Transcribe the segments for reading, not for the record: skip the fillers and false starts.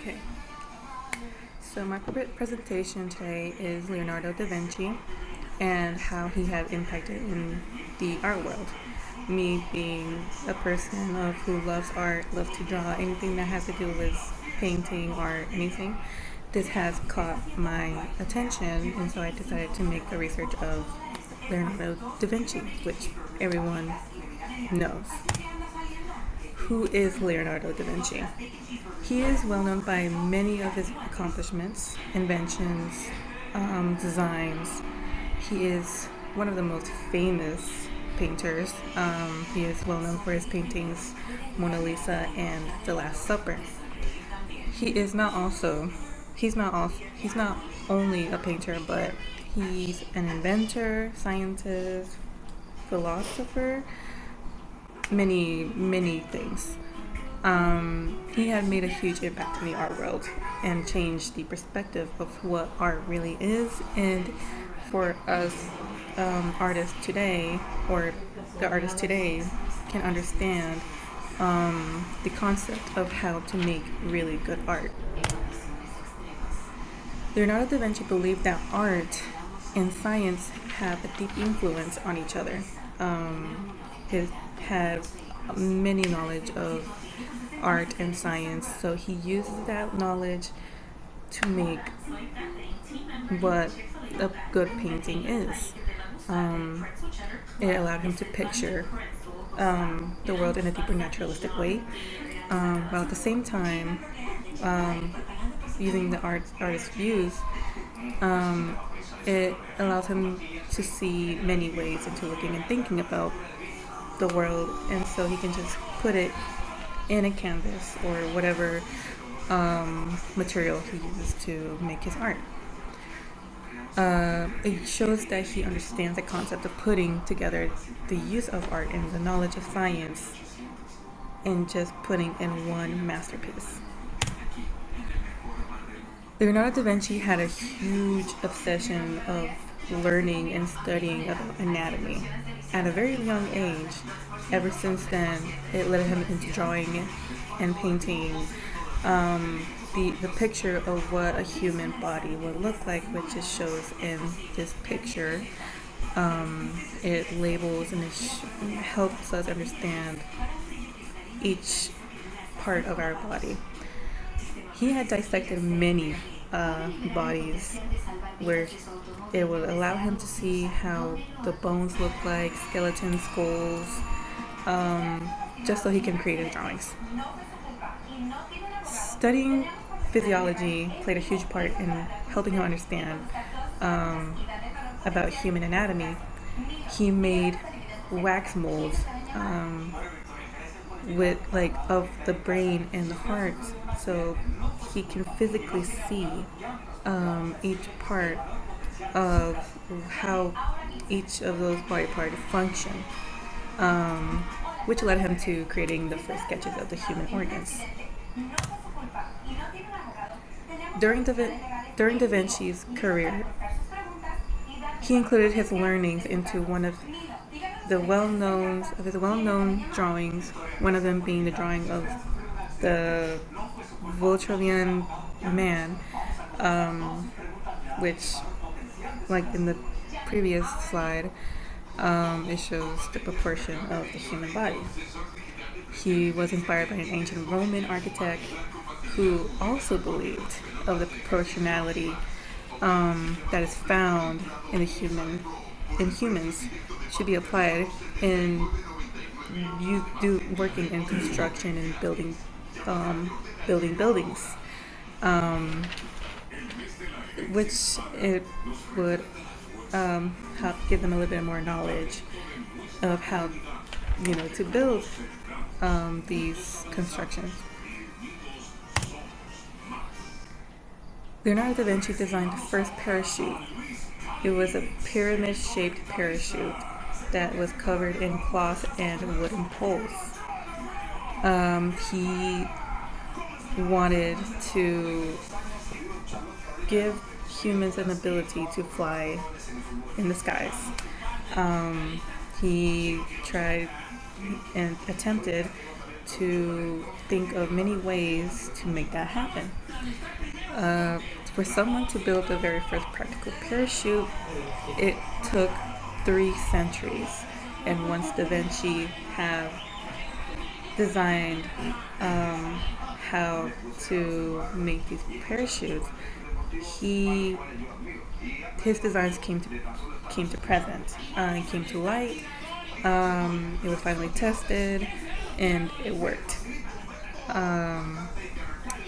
Okay, so my presentation today is Leonardo da Vinci and how he had impacted in the art world. Me being a person who loves art, loves to draw anything that has to do with painting or anything, this has caught my attention, and so I decided to make a research of Leonardo da Vinci, which everyone knows. Who is Leonardo da Vinci? He is well known by many of his accomplishments, inventions, designs. He is one of the most famous painters. He is well known for his paintings Mona Lisa and The Last Supper. He is not also he's not only a painter, but he's an inventor, scientist, philosopher, many things. He had made a huge impact in the art world and changed the perspective of what art really is. And for us artists today, or the artists today, can understand the concept of how to make really good art. Leonardo da Vinci believed that art and science have a deep influence on each other. He had many knowledge of art and science, so he uses that knowledge to make what a good painting is. It allowed him to picture the world in a deeper naturalistic way, while at the same time using the artist's views, it allows him to see many ways into looking and thinking about the world, and so he can just put it in a canvas or whatever material he uses to make his art. It shows that he understands the concept of putting together the use of art and the knowledge of science and just putting in one masterpiece. Leonardo da Vinci had a huge obsession of learning and studying about anatomy. At a very young age, ever since then, it led him into drawing and painting the picture of what a human body would look like, which it shows in this picture. It labels and it helps us understand each part of our body. He had dissected many bodies where it would allow him to see how the bones look like, skeletons, skulls, just so he can create his drawings. Studying physiology played a huge part in helping him understand about human anatomy. He made wax molds of the brain and the heart, so he can physically see each part of how each of those body parts function, which led him to creating the first sketches of the human organs. During Da Vinci's career, he included his learnings into one of his well-known drawings, one of them being the drawing of the Volturian man, which, like in the previous slide, it shows the proportion of the human body. He was inspired by an ancient Roman architect who also believed of the proportionality that is found in humans should be applied in working in construction and building buildings, which it would help give them a little bit more knowledge of how to build these constructions. Leonardo da Vinci designed the first parachute. It was a pyramid-shaped parachute that was covered in cloth and wooden poles. He wanted to give humans an ability to fly in the skies. He tried and attempted to think of many ways to make that happen. For someone to build the very first practical parachute, it took 3 centuries. And once Da Vinci have designed how to make these parachutes, his designs came to present. It came to light. It was finally tested, and it worked.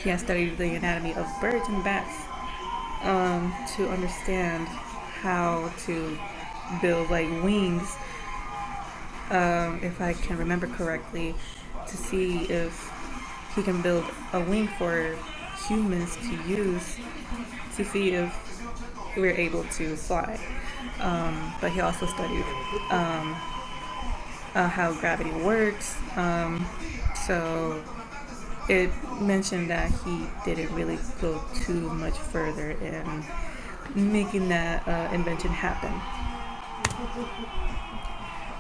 He has studied the anatomy of birds and bats to understand how to build like wings, if I can remember correctly, to see if he can build a wing for humans to use to see if we're able to fly. But he also studied how gravity works. So it mentioned that he didn't really go too much further in making that invention happen.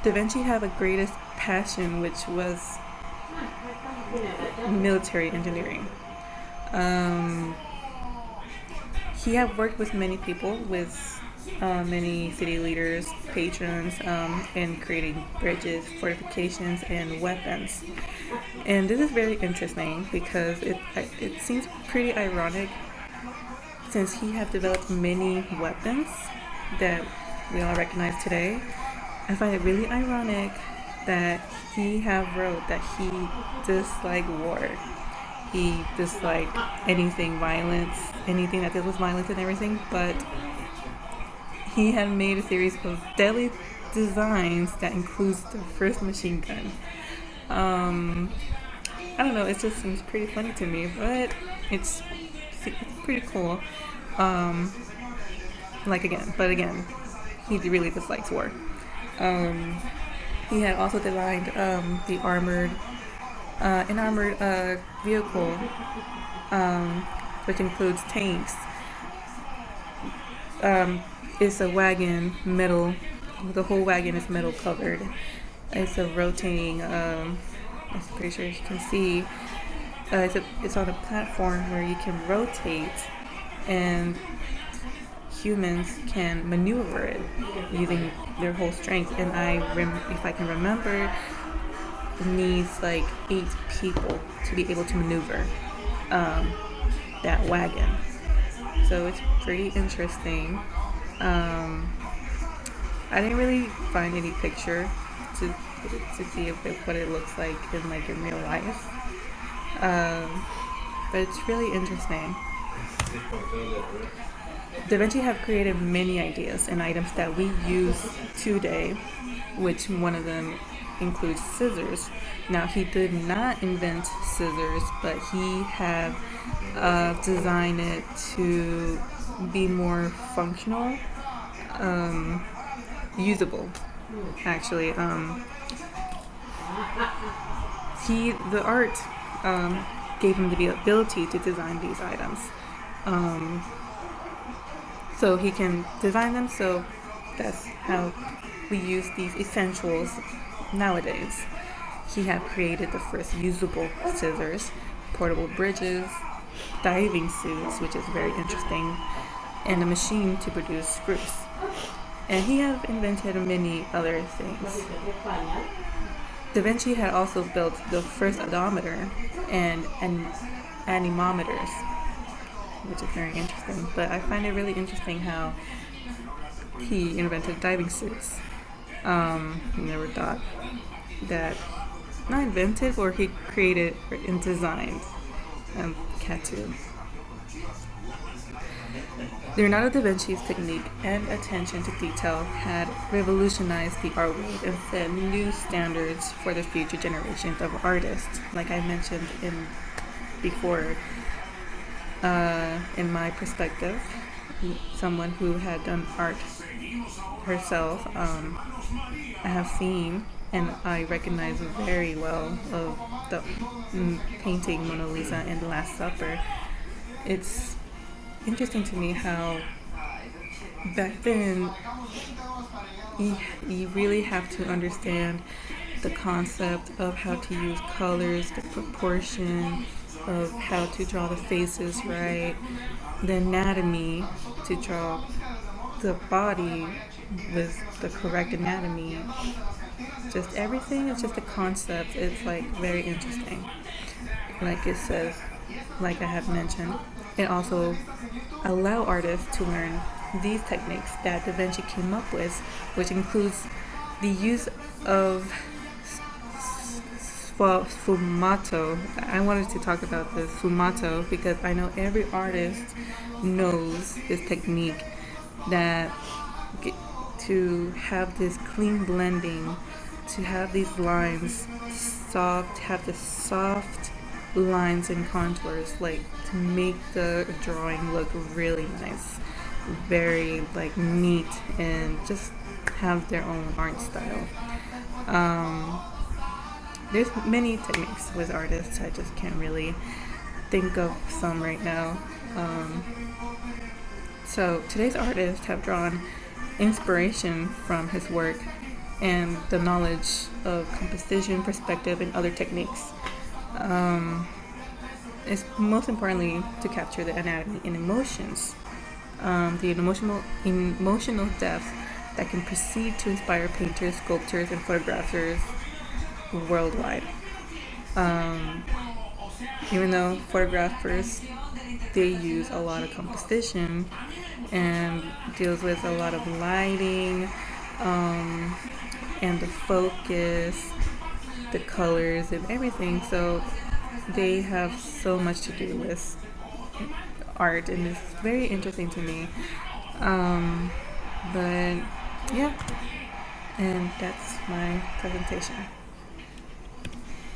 Da Vinci had a greatest passion, which was military engineering. He had worked with many people, with many city leaders, patrons, in creating bridges, fortifications, and weapons. And this is very interesting because it seems pretty ironic, since he had developed many weapons that we all recognize today. I find it really ironic that he have wrote that he disliked war. He disliked anything violence, anything that deals with violence and everything, but he had made a series of deadly designs that includes the first machine gun. I don't know, it just seems pretty funny to me, but it's pretty cool. But again, he really dislikes war. He had also designed the armored vehicle, which includes tanks. It's a wagon, metal. The whole wagon is metal covered. It's a rotating. I'm pretty sure you can see. It's on a platform where you can rotate, and humans can maneuver it using their whole strength. And if I can remember, it needs like 8 people to be able to maneuver that wagon. So it's pretty interesting. I didn't really find any picture to see what it looks like in real life. But it's really interesting. Da Vinci have created many ideas and items that we use today, which one of them includes scissors. Now, he did not invent scissors, but he had designed it to be more functional, usable, actually. The art gave him the ability to design these items. So he can design them, so that's how we use these essentials nowadays. He had created the first usable scissors, portable bridges, diving suits, which is very interesting, and a machine to produce screws. And he had invented many other things. Da Vinci had also built the first odometer and anemometers, which is very interesting. But I find it really interesting how he invented diving suits. Never thought that, not invented, or he created and designed cat too. Leonardo da Vinci's technique and attention to detail had revolutionized the art world and set new standards for the future generations of artists. Like I mentioned before, in my perspective, someone who had done art herself, I have seen and I recognize very well of the painting Mona Lisa and the Last Supper. It's interesting to me how back then you really have to understand the concept of how to use colors, the proportion of how to draw the faces right, the anatomy to draw the body with the correct anatomy. Just everything is just a concept. It's like very interesting. Like it says, like I have mentioned, it also allow artists to learn these techniques that Da Vinci came up with, which includes the use of sfumato. I wanted to talk about the sfumato because I know every artist knows this technique that to have this clean blending, to have these lines soft, have the soft lines and contours, like to make the drawing look really nice, very like neat, and just have their own art style. Um, there's many techniques with artists. I just can't really think of some right now. So today's artists have drawn inspiration from his work and the knowledge of composition, perspective, and other techniques. It's most importantly to capture the anatomy and emotions, the emotional depth that can proceed to inspire painters, sculptors, and photographers worldwide. Um, Even though photographers they use a lot of composition and deals with a lot of lighting, um, and the focus, the colors, and everything. So they have so much to do with art, and it's very interesting to me. Um, but yeah, and that's my presentation.